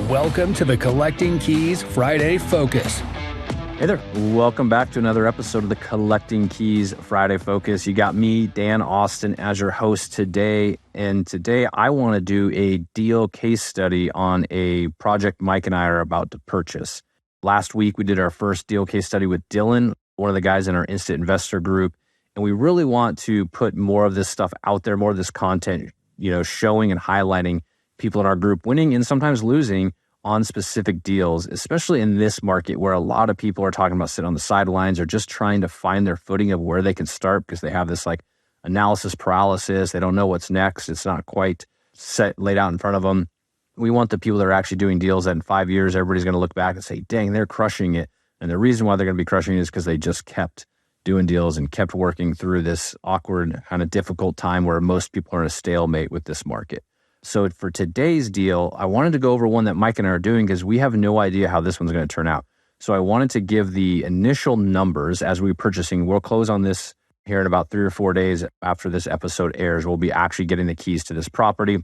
Welcome to the Collecting Keys Friday Focus. Hey there. Welcome back to another episode of the Collecting Keys Friday Focus. You got me, Dan Austin, as your host today. And today I want to do a deal case study on a project Mike and I are about to purchase. Last week, we did our first deal case study with Dylan, one of the guys in our Instant Investor group. And we really want to put more of this stuff out there, more of this content, showing and highlighting people in our group winning and sometimes losing on specific deals, especially in this market where a lot of people are talking about sitting on the sidelines or just trying to find their footing of where they can start because they have this analysis paralysis. They don't know what's next. It's not quite laid out in front of them. We want the people that are actually doing deals that in 5 years, everybody's going to look back and say, dang, they're crushing it. And the reason why they're going to be crushing it is because they just kept doing deals and kept working through this awkward, kind of difficult time where most people are in a stalemate with this market. So for today's deal, I wanted to go over one that Mike and I are doing because we have no idea how this one's going to turn out. So I wanted to give the initial numbers as we're purchasing. We'll close on this here in about 3 or 4 days after this episode airs. We'll be actually getting the keys to this property.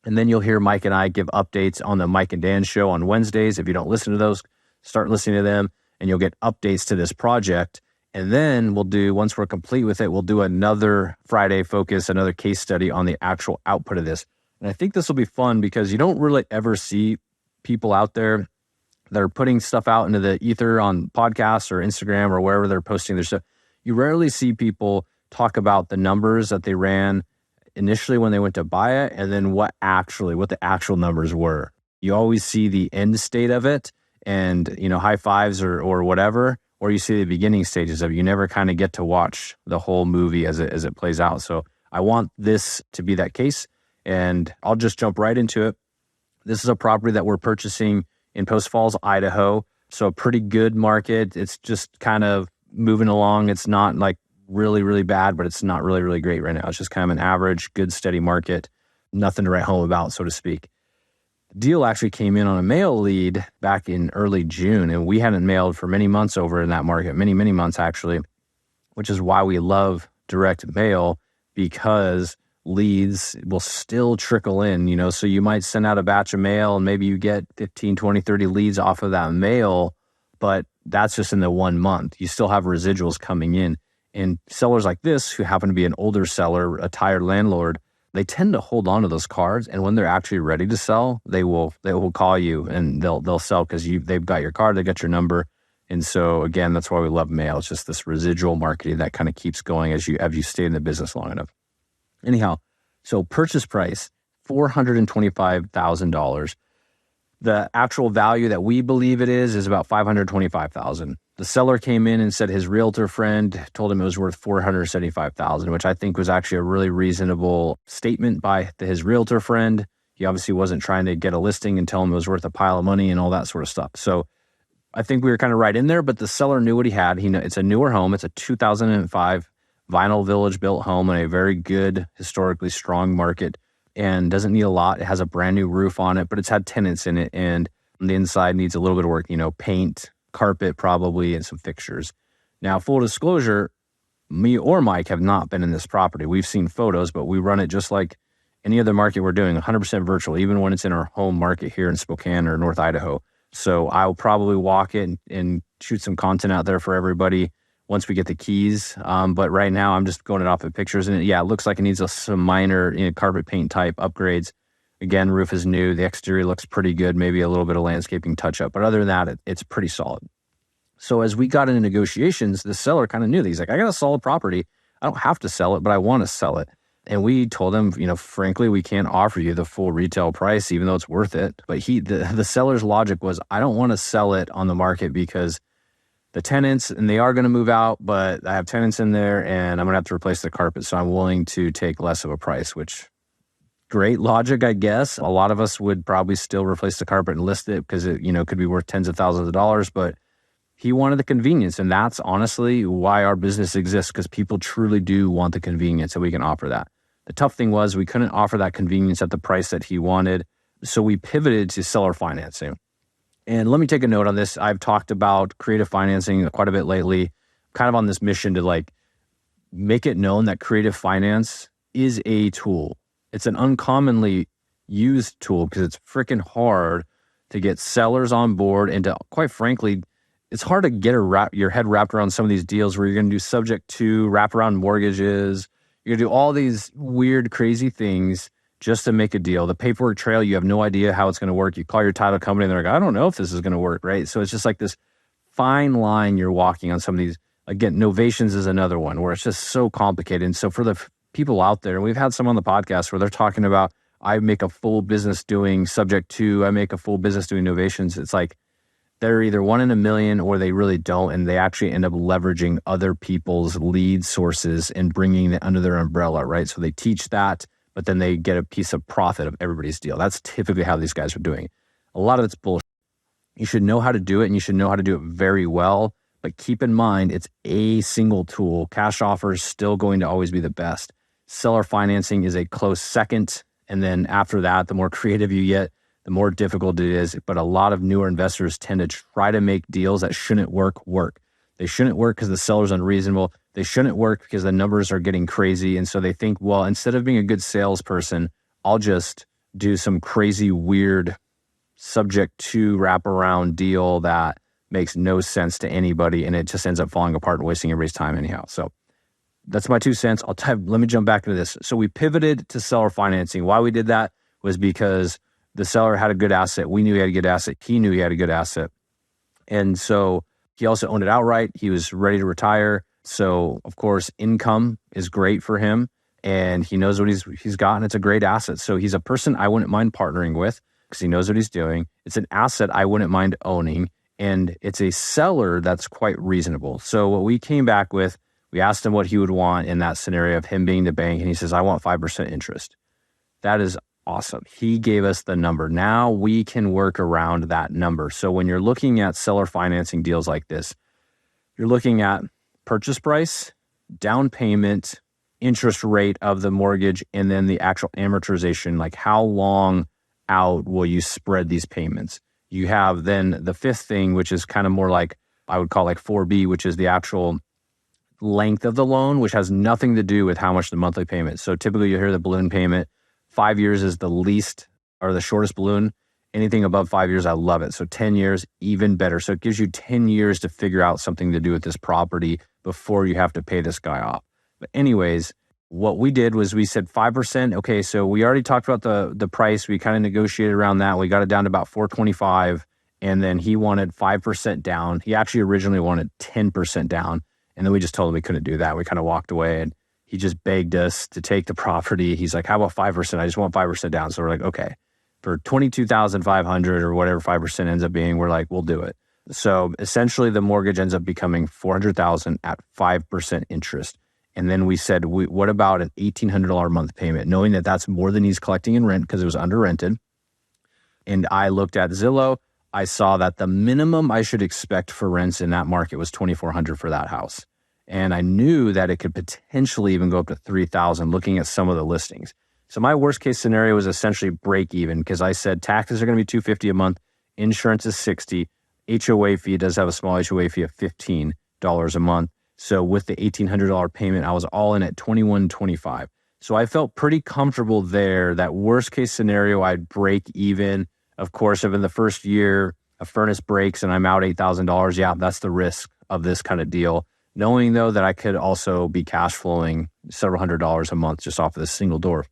And then you'll hear Mike and I give updates on the Mike and Dan show on Wednesdays. If you don't listen to those, start listening to them and you'll get updates to this project. And then once we're complete with it, we'll do another Friday focus, another case study on the actual output of this. And I think this will be fun because you don't really ever see people out there that are putting stuff out into the ether on podcasts or Instagram or wherever they're posting their stuff. You rarely see people talk about the numbers that they ran initially when they went to buy it and then what the actual numbers were. You always see the end state of it and, high fives or whatever, or you see the beginning stages of it. You never kind of get to watch the whole movie as it plays out. So I want this to be that case. And I'll just jump right into it. This is a property that we're purchasing in Post Falls, Idaho. So a pretty good market. It's just kind of moving along. It's not like really, really bad, but it's not really, really great right now. It's just kind of an average, good, steady market. Nothing to write home about, so to speak. The deal actually came in on a mail lead back in early June, and we hadn't mailed for many months over in that market, many, many months actually, which is why we love direct mail because leads will still trickle in, so you might send out a batch of mail and maybe you get 15, 20, 30 leads off of that mail, but that's just in the 1 month. You still have residuals coming in. And sellers like this, who happen to be an older seller, a tired landlord, they tend to hold on to those cards. And when they're actually ready to sell, they will call you and they'll sell because they've got your card, they got your number. And so again, that's why we love mail. It's just this residual marketing that kind of keeps going as you stay in the business long enough. Anyhow, so purchase price, $425,000. The actual value that we believe it is about $525,000. The seller came in and said his realtor friend told him it was worth $475,000, which I think was actually a really reasonable statement by his realtor friend. He obviously wasn't trying to get a listing and tell him it was worth a pile of money and all that sort of stuff. So I think we were kind of right in there, but the seller knew what he had. It's a newer home. It's a 2005 vinyl village built home in a very good, historically strong market and doesn't need a lot. It has a brand new roof on it, but it's had tenants in it. And the inside needs a little bit of work, paint, carpet probably, and some fixtures. Now, full disclosure, me or Mike have not been in this property. We've seen photos, but we run it just like any other market we're doing, 100% virtual, even when it's in our home market here in Spokane or North Idaho. So I'll probably walk it and shoot some content out there for everybody once we get the keys. But right now I'm just going it off of pictures and it looks like it needs some minor carpet paint type upgrades. Again, roof is new. The exterior looks pretty good. Maybe a little bit of landscaping touch up, but other than that, it's pretty solid. So as we got into negotiations, the seller kind of knew that. He's like, I got a solid property. I don't have to sell it, but I want to sell it. And we told him, frankly, we can't offer you the full retail price, even though it's worth it. But the seller's logic was, I don't want to sell it on the market because the tenants, and they are going to move out, but I have tenants in there and I'm going to have to replace the carpet. So I'm willing to take less of a price, which great logic, I guess. A lot of us would probably still replace the carpet and list it because it, could be worth tens of thousands of dollars, but he wanted the convenience. And that's honestly why our business exists, because people truly do want the convenience and we can offer that. The tough thing was we couldn't offer that convenience at the price that he wanted. So we pivoted to seller financing. And let me take a note on this. I've talked about creative financing quite a bit lately, kind of on this mission to make it known that creative finance is a tool. It's an uncommonly used tool because it's freaking hard to get sellers on board and to, quite frankly, it's hard to get your head wrapped around some of these deals where you're going to do subject to wraparound mortgages. You're going to do all these weird, crazy things just to make a deal. The paperwork trail, you have no idea how it's going to work. You call your title company and they're like, I don't know if this is going to work, right? So it's just like this fine line you're walking on some of these. Again, novations is another one where it's just so complicated. And so for the people out there, and we've had some on the podcast where they're talking about, I make a full business doing subject to, I make a full business doing novations. It's like they're either one in a million or they really don't. And they actually end up leveraging other people's lead sources and bringing it under their umbrella, right? So they teach that, but then they get a piece of profit of everybody's deal. That's typically how these guys are doing it. A lot of it's bullshit. You should know how to do it and you should know how to do it very well. But keep in mind, it's a single tool. Cash offer is still going to always be the best. Seller financing is a close second. And then after that, the more creative you get, the more difficult it is. But a lot of newer investors tend to try to make deals that shouldn't work. They shouldn't work because the seller's unreasonable. They shouldn't work because the numbers are getting crazy. And so they think, well, instead of being a good salesperson, I'll just do some crazy, weird, subject to wraparound deal that makes no sense to anybody. And it just ends up falling apart and wasting everybody's time anyhow. So that's my 2 cents. Let me jump back into this. So we pivoted to seller financing. Why we did that was because the seller had a good asset. We knew he had a good asset. He knew he had a good asset. And so he also owned it outright. He was ready to retire. So of course, income is great for him and he knows what he's got and it's a great asset. So he's a person I wouldn't mind partnering with because he knows what he's doing. It's an asset I wouldn't mind owning. And it's a seller that's quite reasonable. So what we came back with, we asked him what he would want in that scenario of him being the bank. And he says, I want 5% interest. That is awesome. He gave us the number. Now we can work around that number. So when you're looking at seller financing deals like this, you're looking at purchase price, down payment, interest rate of the mortgage, and then the actual amortization, like how long out will you spread these payments? You have then the fifth thing, which is kind of more like, I would call like 4B, which is the actual length of the loan, which has nothing to do with how much the monthly payment. So typically you hear the balloon payment. 5 years is the least or the shortest balloon. Anything above 5 years, I love it. So 10 years, even better. So it gives you 10 years to figure out something to do with this property before you have to pay this guy off. But anyways, what we did was we said 5%. Okay, so we already talked about the price. We kind of negotiated around that. We got it down to about $425, and then he wanted 5% down. He actually originally wanted 10% down, and then we just told him we couldn't do that. We kind of walked away, and he just begged us to take the property. He's like, how about 5%? I just want 5% down. So we're like, okay, for $22,500 or whatever 5% ends up being, we're like, we'll do it. So essentially the mortgage ends up becoming $400,000 at 5% interest. And then we said, what about an $1,800 a month payment, knowing that that's more than he's collecting in rent because it was under rented. And I looked at Zillow. I saw that the minimum I should expect for rents in that market was $2,400 for that house. And I knew that it could potentially even go up to $3,000 looking at some of the listings. So my worst case scenario was essentially break even because I said taxes are going to be $250 a month. Insurance is $60. HOA fee does have a small HOA fee of $15 a month. So with the $1,800 payment, I was all in at $2,125. So I felt pretty comfortable there that worst case scenario, I'd break even. Of course, if in the first year a furnace breaks and I'm out $8,000, yeah, that's the risk of this kind of deal. Knowing though that I could also be cash flowing several $100s a month just off of this single door.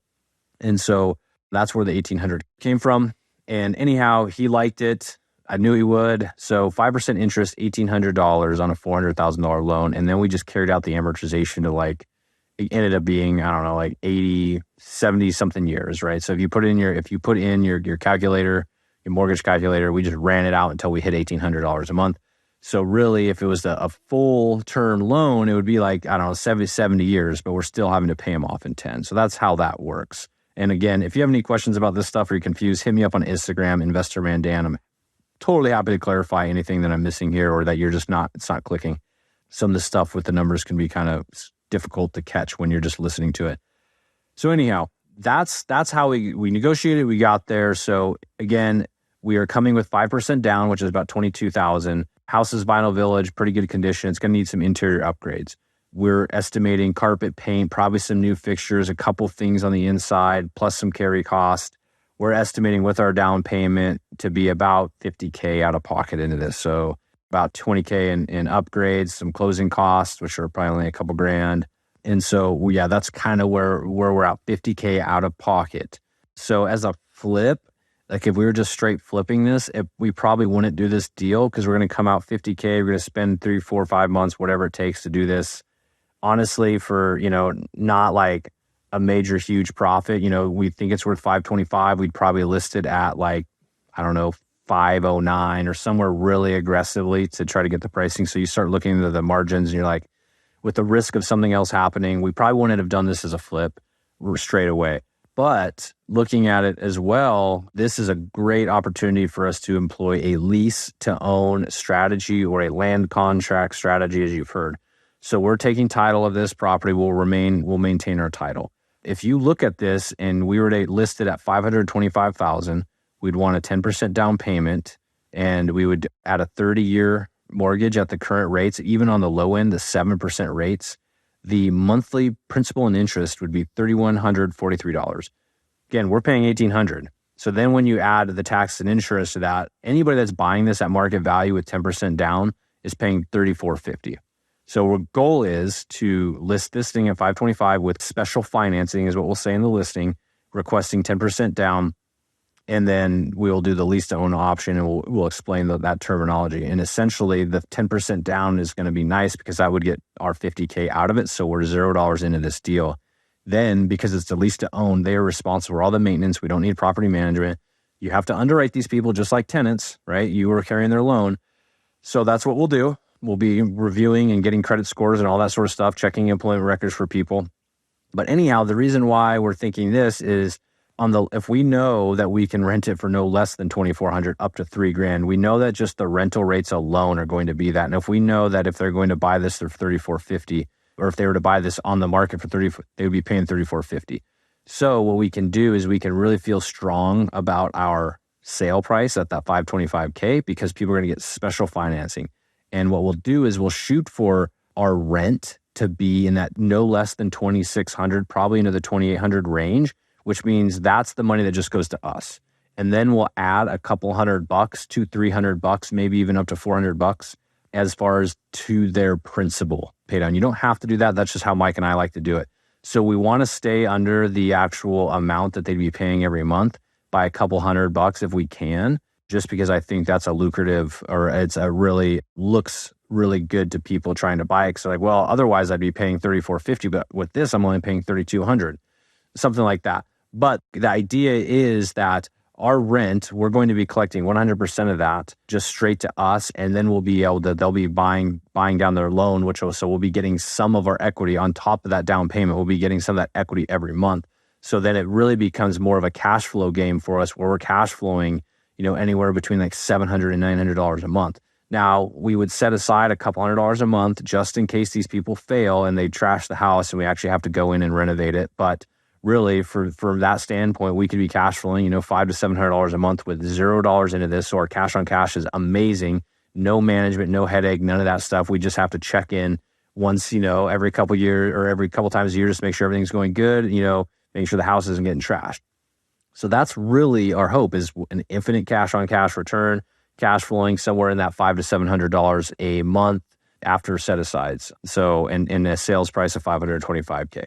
And so that's where the $1,800 came from. And anyhow, he liked it. I knew he would. So 5% interest, $1,800 on a $400,000 loan. And then we just carried out the amortization to like, it ended up being, I don't know, like 80, 70 something years, right? So if you put in your calculator, your mortgage calculator, we just ran it out until we hit $1,800 a month. So really, if it was a full term loan, it would be like, I don't know, 70 years, but we're still having to pay them off in 10. So that's how that works. And again, if you have any questions about this stuff or you're confused, hit me up on Instagram, InvestorManDan. I'm totally happy to clarify anything that I'm missing here or that it's not clicking. Some of the stuff with the numbers can be kind of difficult to catch when you're just listening to it. So anyhow, that's how we negotiated. We got there. So again, we are coming with 5% down, which is about $22,000. House is Vinyl Village, pretty good condition. It's going to need some interior upgrades. We're estimating carpet paint, probably some new fixtures, a couple things on the inside, plus some carry cost. We're estimating with our down payment, to be about $50K out of pocket into this. So about $20K in upgrades, some closing costs, which are probably only a couple grand. And so, yeah, that's kind of where we're at, $50K out of pocket. So as a flip, like if we were just straight flipping this, we probably wouldn't do this deal because we're going to come out $50K. We're going to spend 3, 4, 5 months, whatever it takes to do this. Honestly, for, not like a major, huge profit, we think it's worth 525. We'd probably list it at like, I don't know, 509 or somewhere really aggressively to try to get the pricing. So you start looking into the margins and you're like, with the risk of something else happening, we probably wouldn't have done this as a flip straight away. But looking at it as well, this is a great opportunity for us to employ a lease to own strategy or a land contract strategy, as you've heard. So we're taking title of this property. We'll maintain our title. If you look at this and we were to list it at $525,000, we'd want a 10% down payment, and we would at a 30-year mortgage at the current rates, even on the low end, the 7% rates, the monthly principal and interest would be $3,143. Again, we're paying $1,800. So then when you add the tax and insurance to that, anybody that's buying this at market value with 10% down is paying $3,450. So our goal is to list this thing at $525 with special financing, is what we'll say in the listing, requesting 10% down. And then we'll do the lease to own option, and we'll explain that terminology. And essentially, the 10% down is going to be nice because that would get our $50K out of it. So we're $0 into this deal. Then, because it's the lease to own, they are responsible for all the maintenance. We don't need property management. You have to underwrite these people just like tenants, right? You are carrying their loan. So that's what we'll do. We'll be reviewing and getting credit scores and all that sort of stuff, checking employment records for people. But anyhow, the reason why we're thinking this is if we know that we can rent it for no less than $2,400 up to $3,000, we know that just the rental rates alone are going to be that. And if we know that if they're going to buy this for $3,450, or if they were to buy this on the market for $30,000, they would be paying $3,450. So what we can do is we can really feel strong about our sale price at that $525K because people are going to get special financing. And what we'll do is we'll shoot for our rent to be in that no less than $2,600, probably into the $2,800 range, which means that's the money that just goes to us. And then we'll add a couple $100 to $300, maybe even up to $400 as far as to their principal pay down. You don't have to do that. That's just how Mike and I like to do it. So we want to stay under the actual amount that they'd be paying every month by a couple $100 if we can, just because I think that's a lucrative, or looks really good to people trying to buy it. So like, well, otherwise I'd be paying $3,450, but with this, I'm only paying $3,200, something like that. But the idea is that our rent, we're going to be collecting 100% of that just straight to us. And then they'll be buying down their loan, so we'll be getting some of our equity on top of that down payment. We'll be getting some of that equity every month. So then it really becomes more of a cash flow game for us, where we're cash flowing, anywhere between like $700 and $900 a month. Now, we would set aside a couple $100 a month just in case these people fail and they trash the house and we actually have to go in and renovate it. But really, from that standpoint, we could be cash flowing, $500 to $700 a month with $0 into this. So our cash on cash is amazing. No management, no headache, none of that stuff. We just have to check in once, every couple years or every couple times a year, just make sure everything's going good, making sure the house isn't getting trashed. So that's really our hope, is an infinite cash on cash return, cash flowing somewhere in that $500 to $700 a month after set asides. So, and a sales price of $525K.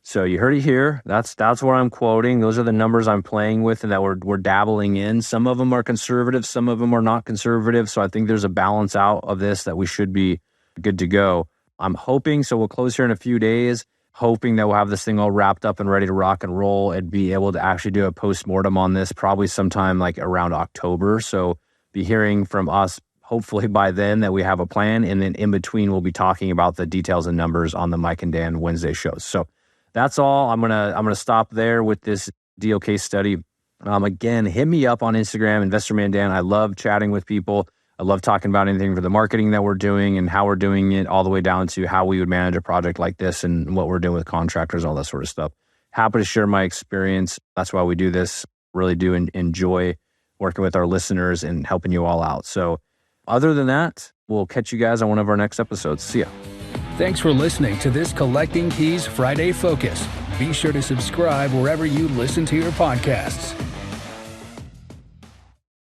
So you heard it here. That's what I'm quoting. Those are the numbers I'm playing with and that we're dabbling in. Some of them are conservative, some of them are not conservative. So I think there's a balance out of this that we should be good to go. I'm hoping, so we'll close here in a few days, hoping that we'll have this thing all wrapped up and ready to rock and roll and be able to actually do a post-mortem on this probably sometime like around October. So be hearing from us hopefully by then that we have a plan. And then in between, we'll be talking about the details and numbers on the Mike and Dan Wednesday shows. So that's all. I'm gonna stop there with this deal case study. Again, hit me up on Instagram, InvestorMan Dan. I love chatting with people. I love talking about anything for the marketing that we're doing and how we're doing it, all the way down to how we would manage a project like this and what we're doing with contractors, all that sort of stuff. Happy to share my experience. That's why we do this. Really do enjoy working with our listeners and helping you all out. So other than that, we'll catch you guys on one of our next episodes. See ya. Thanks for listening to this Collecting Keys Friday Focus. Be sure to subscribe wherever you listen to your podcasts.